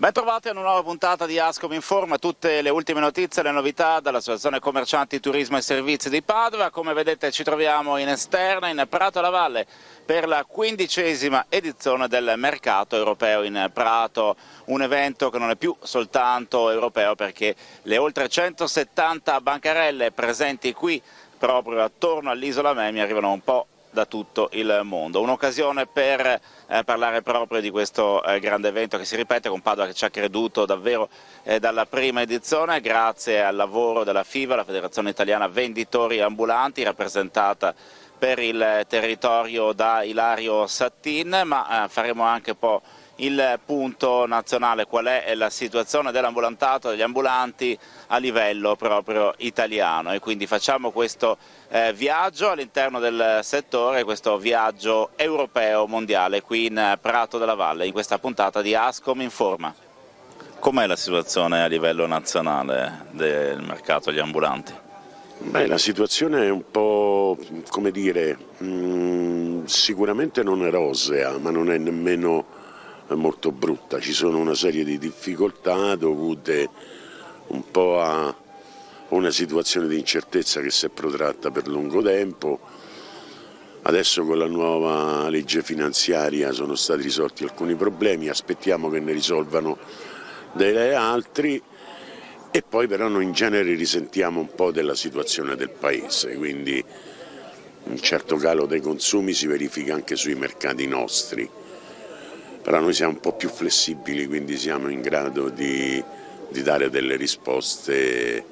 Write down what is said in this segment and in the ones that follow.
Bentrovati a una nuova puntata di Ascom Informa, tutte le ultime notizie e le novità dall'Associazione Commercianti Turismo e Servizi di Padova. Come vedete ci troviamo in esterna, in Prato alla Valle, per la 15ª edizione del Mercato Europeo in Prato, un evento che non è più soltanto europeo perché le oltre 170 bancarelle presenti qui proprio attorno all'isola Memi arrivano un po' da tutto il mondo. Un'occasione per parlare proprio di questo grande evento che si ripete, con Padova che ci ha creduto davvero dalla prima edizione, grazie al lavoro della FIVA, la Federazione Italiana Venditori Ambulanti, rappresentata per il territorio da Ilario Sattin, ma faremo anche un po' il punto nazionale, qual è la situazione dell'ambulantato, degli ambulanti a livello proprio italiano, e quindi facciamo questo viaggio all'interno del settore, questo viaggio europeo mondiale qui in Prato della Valle, in questa puntata di Ascom Informa. Com'è la situazione a livello nazionale del mercato degli ambulanti? Beh, la situazione è un po', come dire, sicuramente non è rosea, ma non è nemmeno molto brutta. Ci sono una serie di difficoltà dovute un po' a una situazione di incertezza che si è protratta per lungo tempo. Adesso con la nuova legge finanziaria sono stati risolti alcuni problemi, aspettiamo che ne risolvano degli altri, e poi però noi in genere risentiamo un po' della situazione del Paese, quindi un certo calo dei consumi si verifica anche sui mercati nostri, però noi siamo un po' più flessibili, quindi siamo in grado di dare delle risposte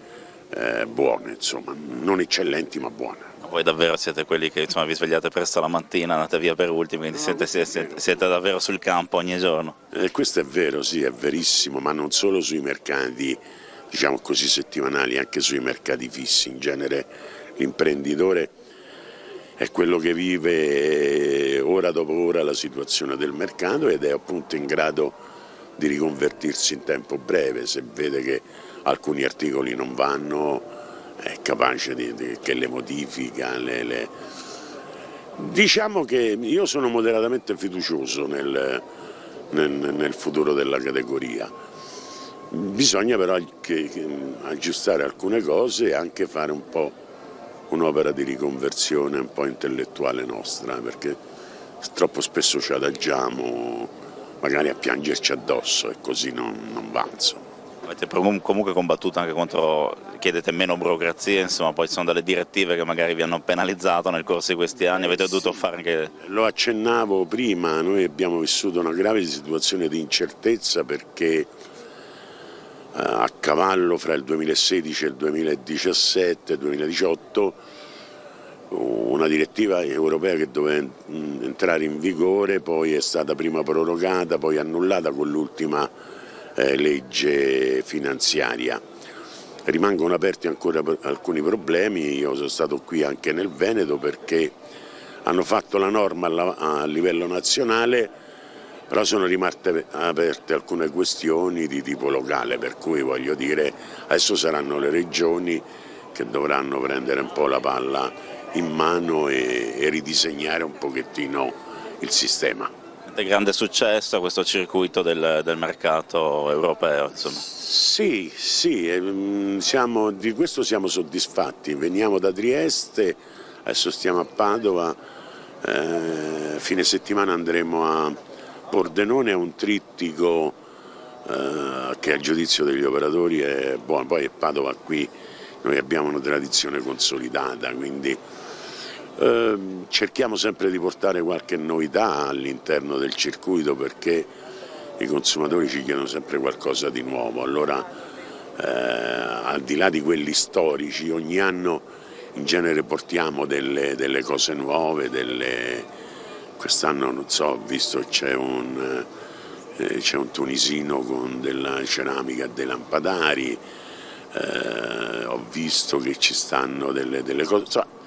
buone, insomma, non eccellenti ma buone. Voi davvero siete quelli che vi svegliate presto la mattina, andate via per ultimi, quindi siete davvero sul campo ogni giorno. Questo è vero, sì, è verissimo, ma non solo sui mercati, diciamo così, settimanali, anche sui mercati fissi. In genere l'imprenditore è quello che vive ora dopo ora la situazione del mercato ed è appunto in grado di riconvertirsi in tempo breve. Se vede che alcuni articoli non vanno, è capace che le modifica. Diciamo che io sono moderatamente fiducioso nel futuro della categoria. Bisogna però aggiustare alcune cose e anche fare un po' un'opera di riconversione un po' intellettuale nostra, perché troppo spesso ci adagiamo magari a piangerci addosso e così non va, insomma. Avete comunque combattuto anche contro, chiedete meno burocrazia, insomma, poi ci sono delle direttive che magari vi hanno penalizzato nel corso di questi anni, avete dovuto fare anche... Lo accennavo prima, noi abbiamo vissuto una grave situazione di incertezza perché a cavallo fra il 2016 e il 2017-2018 una direttiva europea che doveva entrare in vigore poi è stata prima prorogata, poi annullata con l'ultima legge finanziaria. Rimangono aperti ancora alcuni problemi. Io sono stato qui anche nel Veneto perché hanno fatto la norma a livello nazionale, però sono rimaste aperte alcune questioni di tipo locale, per cui voglio dire adesso saranno le regioni che dovranno prendere un po' la palla in mano e ridisegnare un pochettino il sistema. È grande successo questo circuito del mercato europeo, insomma. Sì, di questo siamo soddisfatti. Veniamo da Trieste, adesso stiamo a Padova, fine settimana andremo a Pordenone, a un trittico che a giudizio degli operatori è buono. Poi a Padova qui noi abbiamo una tradizione consolidata, quindi cerchiamo sempre di portare qualche novità all'interno del circuito perché i consumatori ci chiedono sempre qualcosa di nuovo. Allora al di là di quelli storici ogni anno in genere portiamo delle cose nuove, quest'anno non so, ho visto che c'è un tunisino con della ceramica e dei lampadari, ho visto che ci stanno delle cose, insomma,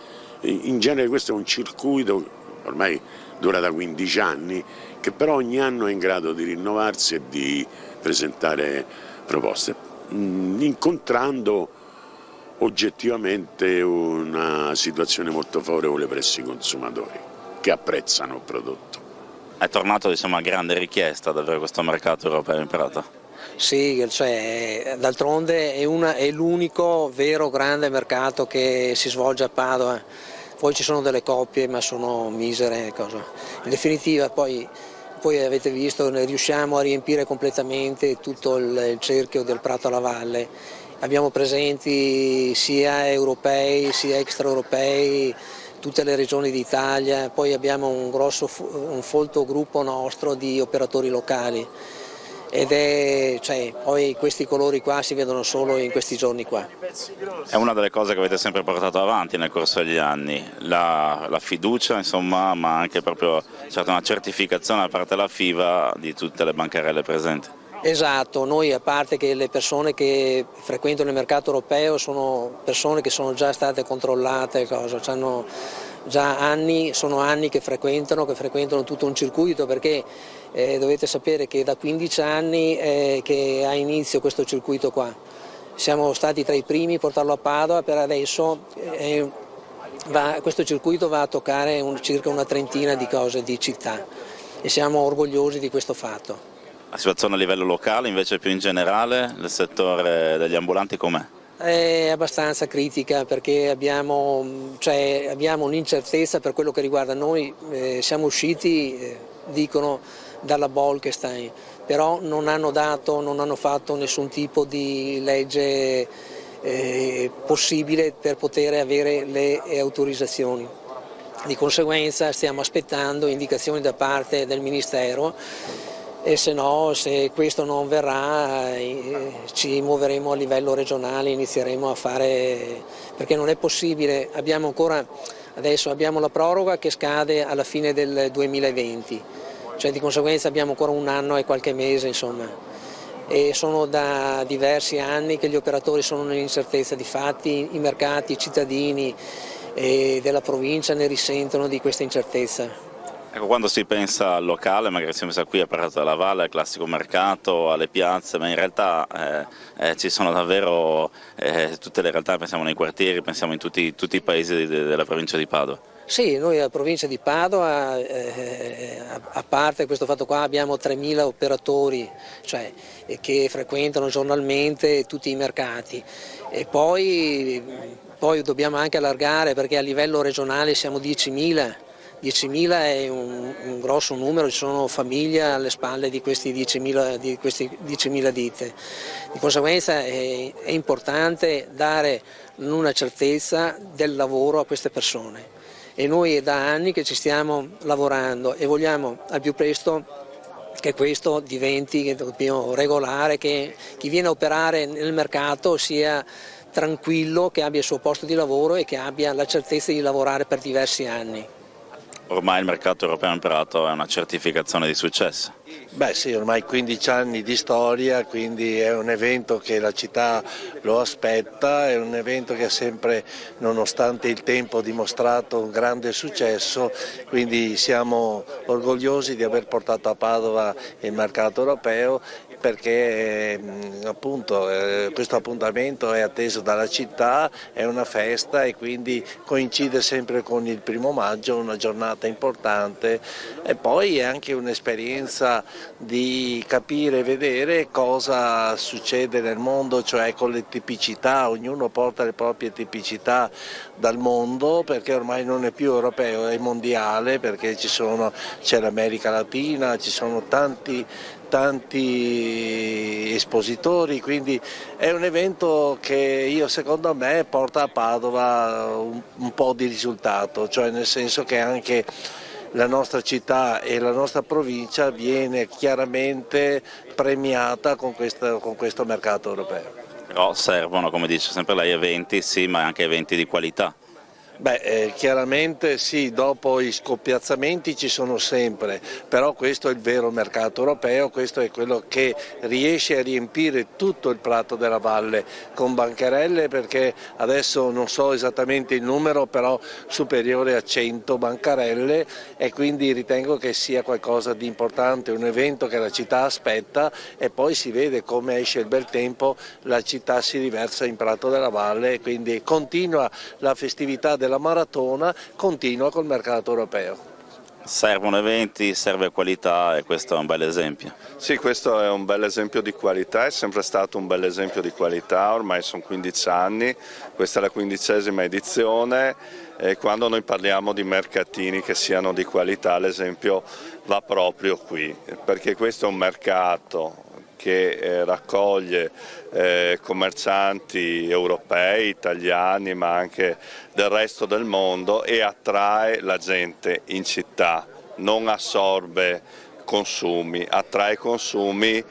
in genere questo è un circuito ormai dura da 15 anni che però ogni anno è in grado di rinnovarsi e di presentare proposte, incontrando oggettivamente una situazione molto favorevole presso i consumatori che apprezzano il prodotto. È tornato, diciamo, a grande richiesta davvero questo mercato europeo in Prato? Sì, cioè, d'altronde è l'unico vero grande mercato che si svolge a Padova. Poi ci sono delle coppie, ma sono misere. In definitiva poi avete visto, ne riusciamo a riempire completamente tutto il cerchio del Prato alla Valle. Abbiamo presenti sia europei sia extraeuropei, tutte le regioni d'Italia, poi abbiamo un folto gruppo nostro di operatori locali. Poi questi colori qua si vedono solo in questi giorni qua. È una delle cose che avete sempre portato avanti nel corso degli anni, la fiducia, insomma, ma anche proprio una certificazione da parte della FIVA di tutte le bancarelle presenti. Esatto, noi a parte che le persone che frequentano il mercato europeo sono persone che sono già state controllate, hanno già sono anni che frequentano tutto un circuito, perché dovete sapere che da 15 anni che ha inizio questo circuito qua. Siamo stati tra i primi a portarlo a Padova, per adesso questo circuito va a toccare circa una trentina di città e siamo orgogliosi di questo fatto. La situazione a livello locale invece più in generale, nel settore degli ambulanti com'è? È abbastanza critica perché abbiamo un'incertezza per quello che riguarda noi, siamo usciti, dicono, dalla Bolkestein, però non hanno fatto nessun tipo di legge possibile per poter avere le autorizzazioni. Di conseguenza stiamo aspettando indicazioni da parte del Ministero e se questo non verrà ci muoveremo a livello regionale, inizieremo a fare, perché non è possibile, adesso abbiamo la proroga che scade alla fine del 2020, cioè di conseguenza abbiamo ancora un anno e qualche mese, insomma. E sono da diversi anni che gli operatori sono nell'incertezza, difatti i mercati, i cittadini della provincia ne risentono di questa incertezza. Ecco, quando si pensa al locale, magari si pensa qui a Prato della Valle, al classico mercato, alle piazze, ma in realtà ci sono davvero tutte le realtà, pensiamo nei quartieri, pensiamo in tutti i paesi della provincia di Padova. Sì, noi alla provincia di Padova, a parte questo fatto qua, abbiamo 3.000 operatori che frequentano giornalmente tutti i mercati e poi dobbiamo anche allargare perché a livello regionale siamo 10.000. 10.000 è un grosso numero, ci sono famiglie alle spalle di questi 10.000 ditte. Di conseguenza è importante dare una certezza del lavoro a queste persone e noi è da anni che ci stiamo lavorando e vogliamo al più presto che questo diventi regolare, che chi viene a operare nel mercato sia tranquillo, che abbia il suo posto di lavoro e che abbia la certezza di lavorare per diversi anni. Ormai il mercato europeo in Prato è una certificazione di successo. Beh sì, ormai 15 anni di storia, quindi è un evento che la città lo aspetta, è un evento che ha sempre, nonostante il tempo, dimostrato un grande successo, quindi siamo orgogliosi di aver portato a Padova il mercato europeo perché appunto questo appuntamento è atteso dalla città, è una festa e quindi coincide sempre con il 1° maggio, una giornata importante e poi è anche un'esperienza di capire e vedere cosa succede nel mondo, cioè con le tipicità, ognuno porta le proprie tipicità dal mondo perché ormai non è più europeo, è mondiale perché c'è l'America Latina, ci sono tanti espositori, quindi è un evento che secondo me porta a Padova un po' di risultato, cioè nel senso che anche la nostra città e la nostra provincia viene chiaramente premiata con questo mercato europeo. Però servono, come dice sempre lei, eventi sì, ma anche eventi di qualità. Beh, chiaramente sì, dopo i scoppiazzamenti ci sono sempre, però questo è il vero mercato europeo, questo è quello che riesce a riempire tutto il Prato della Valle con bancarelle, perché adesso non so esattamente il numero, però superiore a 100 bancarelle e quindi ritengo che sia qualcosa di importante, un evento che la città aspetta e poi si vede come esce il bel tempo, la città si riversa in Prato della Valle e quindi continua la festività della maratona, continua col mercato europeo. Servono eventi, serve qualità e questo è un bel esempio. Sì, questo è un bel esempio di qualità, è sempre stato un bel esempio di qualità, ormai sono 15 anni, questa è la 15ª edizione e quando noi parliamo di mercatini che siano di qualità l'esempio va proprio qui, perché questo è un mercato che raccoglie commercianti europei, italiani ma anche del resto del mondo e attrae la gente in città, non assorbe consumi, attrae consumi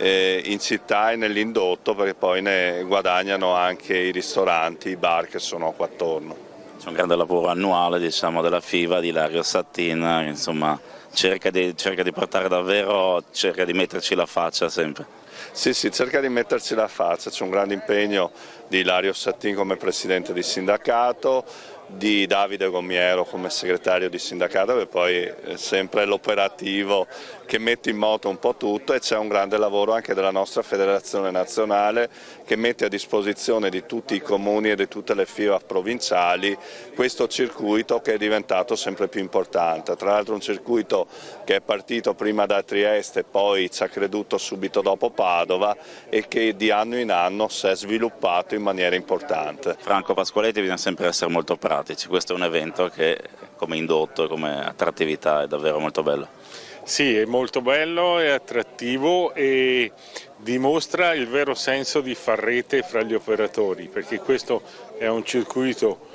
in città e nell'indotto perché poi ne guadagnano anche i ristoranti, i bar che sono qua attorno. C'è un grande lavoro annuale diciamo, della FIVA, di Ilario Sattin, insomma cerca di portare davvero, cerca di metterci la faccia sempre. Sì, cerca di metterci la faccia, c'è un grande impegno di Ilario Sattin come presidente di sindacato, di Davide Gomiero come segretario di sindacato che poi è sempre l'operativo che mette in moto un po' tutto e c'è un grande lavoro anche della nostra federazione nazionale che mette a disposizione di tutti i comuni e di tutte le FIVA provinciali questo circuito che è diventato sempre più importante, tra l'altro un circuito che è partito prima da Trieste e poi ci ha creduto subito dopo Padova e che di anno in anno si è sviluppato in maniera importante. Franco Pasqualetti bisogna sempre essere molto pratici, questo è un evento che come indotto e come attrattività è davvero molto bello. Sì, è molto bello, è attrattivo e dimostra il vero senso di far rete fra gli operatori, perché questo è un circuito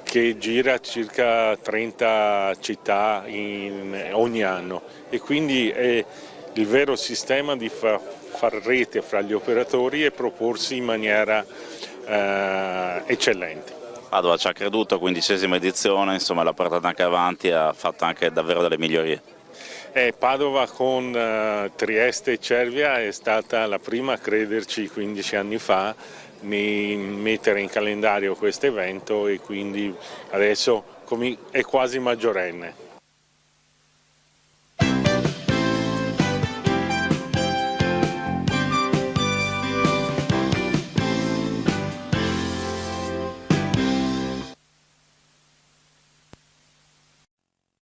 che gira circa 30 città ogni anno e quindi è il vero sistema di far rete fra gli operatori e proporsi in maniera eccellente. Padova ci ha creduto, 15ª edizione, insomma l'ha portata anche avanti e ha fatto anche davvero delle migliorie. Padova con Trieste e Cervia è stata la prima a crederci 15 anni fa, mettere in calendario questo evento e quindi adesso è quasi maggiorenne.